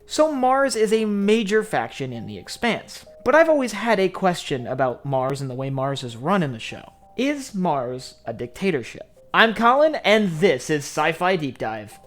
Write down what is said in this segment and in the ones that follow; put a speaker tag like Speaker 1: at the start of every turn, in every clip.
Speaker 1: So Mars is a major faction in the Expanse. But I've always had a question about Mars and the way Mars is run in the show. Is Mars a dictatorship? I'm Colin, and this is Sci-Fi Deep Dive.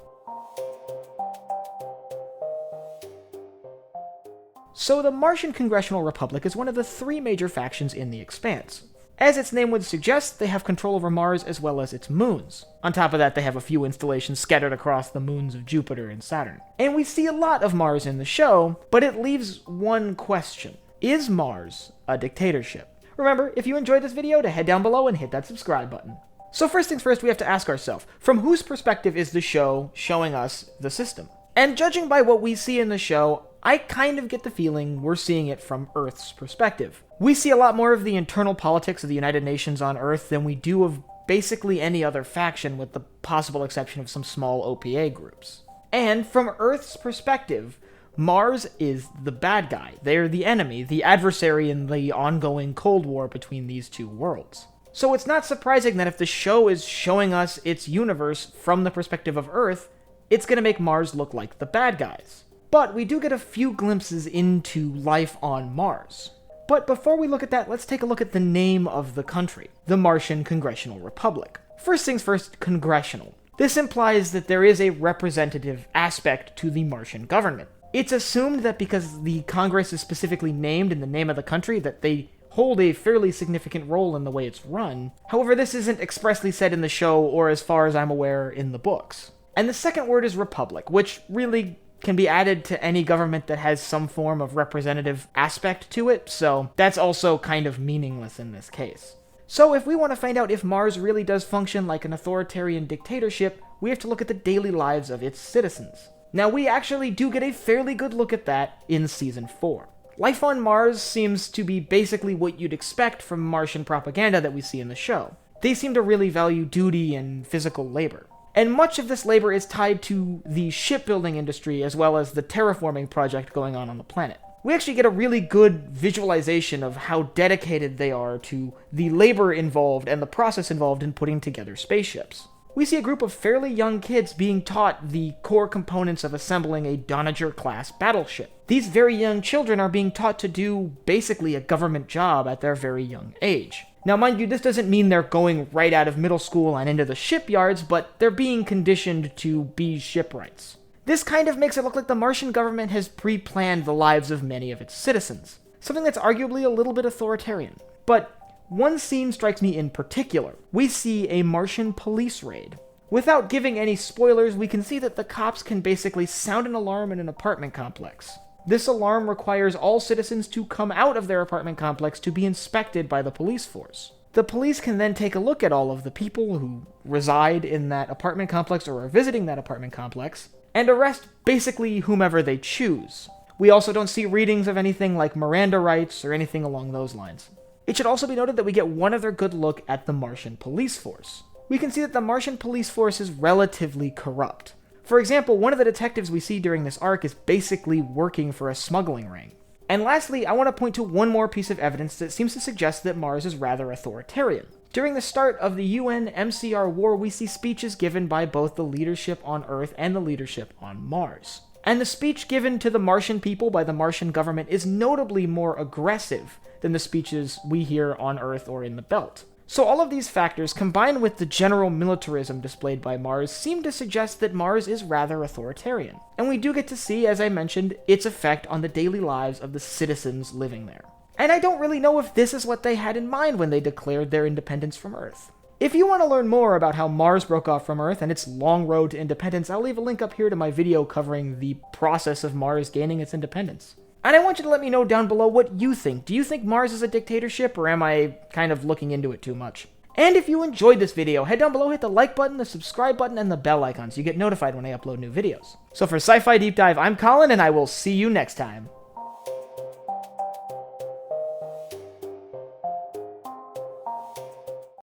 Speaker 1: So the Martian Congressional Republic is one of the three major factions in the Expanse. As its name would suggest, they have control over Mars as well as its moons. On top of that, they have a few installations scattered across the moons of Jupiter and Saturn. And we see a lot of Mars in the show, but it leaves one question. Is Mars a dictatorship? Remember, if you enjoyed this video, to head down below and hit that subscribe button. So first things first, we have to ask ourselves, from whose perspective is the show showing us the system? And judging by what we see in the show, I kind of get the feeling we're seeing it from Earth's perspective. We see a lot more of the internal politics of the United Nations on Earth than we do of basically any other faction, with the possible exception of some small OPA groups. And from Earth's perspective, Mars is the bad guy. They're the enemy, the adversary in the ongoing Cold War between these two worlds. So it's not surprising that if the show is showing us its universe from the perspective of Earth, it's going to make Mars look like the bad guys. But we do get a few glimpses into life on Mars. But before we look at that, let's take a look at the name of the country, the Martian Congressional Republic. First things first, congressional. This implies that there is a representative aspect to the Martian government. It's assumed that because the Congress is specifically named in the name of the country, that they hold a fairly significant role in the way it's run. However, this isn't expressly said in the show, or as far as I'm aware, in the books. And the second word is republic, which really can be added to any government that has some form of representative aspect to it, so that's also kind of meaningless in this case. So if we want to find out if Mars really does function like an authoritarian dictatorship, we have to look at the daily lives of its citizens. Now, we actually do get a fairly good look at that in Season 4. Life on Mars seems to be basically what you'd expect from Martian propaganda that we see in the show. They seem to really value duty and physical labor. And much of this labor is tied to the shipbuilding industry as well as the terraforming project going on the planet. We actually get a really good visualization of how dedicated they are to the labor involved and the process involved in putting together spaceships. We see a group of fairly young kids being taught the core components of assembling a Doniger-class battleship. These very young children are being taught to do basically a government job at their very young age. Now, mind you, this doesn't mean they're going right out of middle school and into the shipyards, but they're being conditioned to be shipwrights. This kind of makes it look like the Martian government has pre-planned the lives of many of its citizens, something that's arguably a little bit authoritarian. But one scene strikes me in particular. We see a Martian police raid. Without giving any spoilers, we can see that the cops can basically sound an alarm in an apartment complex. This alarm requires all citizens to come out of their apartment complex to be inspected by the police force. The police can then take a look at all of the people who reside in that apartment complex or are visiting that apartment complex, and arrest basically whomever they choose. We also don't see readings of anything like Miranda rights or anything along those lines. It should also be noted that we get one other good look at the Martian police force. We can see that the Martian police force is relatively corrupt. For example, one of the detectives we see during this arc is basically working for a smuggling ring. And lastly, I want to point to one more piece of evidence that seems to suggest that Mars is rather authoritarian. During the start of the UN MCR war, we see speeches given by both the leadership on Earth and the leadership on Mars. And the speech given to the Martian people by the Martian government is notably more aggressive than the speeches we hear on Earth or in the Belt. So all of these factors, combined with the general militarism displayed by Mars, seem to suggest that Mars is rather authoritarian. And we do get to see, as I mentioned, its effect on the daily lives of the citizens living there. And I don't really know if this is what they had in mind when they declared their independence from Earth. If you want to learn more about how Mars broke off from Earth and its long road to independence, I'll leave a link up here to my video covering the process of Mars gaining its independence. And I want you to let me know down below what you think. Do you think Mars is a dictatorship, or am I kind of looking into it too much? And if you enjoyed this video, head down below, hit the like button, the subscribe button, and the bell icon so you get notified when I upload new videos. So for Sci-Fi Deep Dive, I'm Colin, and I will see you next time.